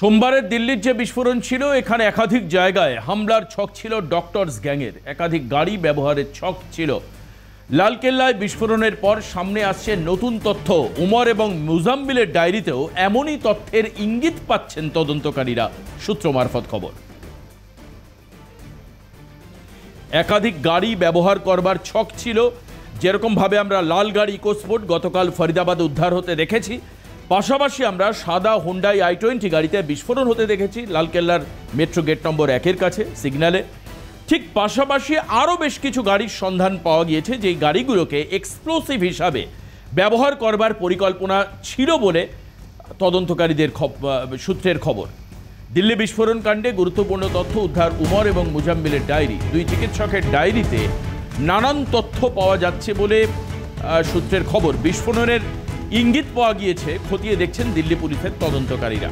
সোমবারের দিল্লির যে বিস্ফোরণ ছিল, এখানে একাধিক জায়গায় হামলার ছক ছিল ডক্টরস গ্যাংয়ের। একাধিক গাড়ি ব্যবহারের ছক ছিল। লালকেল্লায় বিস্ফোরণের পর সামনে আসছে নতুন তথ্য। উমর এবং মুজাম্মিলের ডায়েরিতেও এমনই তথ্যের ইঙ্গিত পাচ্ছেন তদন্তকারীরা, সূত্র মারফত খবর। একাধিক গাড়ি ব্যবহার করবার ছক ছিল। যেরকমভাবে আমরা লাল গাড়ি ইকোস্পোর্ট গতকাল ফরিদাবাদে উদ্ধার হতে দেখেছি, পাশাপাশি আমরা সাদা হুন্ডাই i20 গাড়িতে বিস্ফোরণ হতে দেখেছি লালকেল্লার মেট্রো গেট নম্বর 1-এর কাছে সিগন্যালে। ঠিক পাশাপাশি আরও বেশ কিছু গাড়ির সন্ধান পাওয়া গিয়েছে, যেই গাড়িগুলোকে এক্সপ্লোসিভ হিসাবে ব্যবহার করবার পরিকল্পনা ছিল বলে তদন্তকারীদের সূত্রের খবর। দিল্লি বিস্ফোরণ কাণ্ডে গুরুত্বপূর্ণ তথ্য উদ্ধার উমর এবং মুজাম্মিলের ডায়েরি। দুই চিকিৎসকের ডায়েরিতে নানান তথ্য পাওয়া যাচ্ছে বলে সূত্রের খবর। বিস্ফোরণের ইঙ্গিত পাওয়া গিয়েছে খতিয়ে দেখছেন দিল্লি পুলিশের তদন্তকারীরা।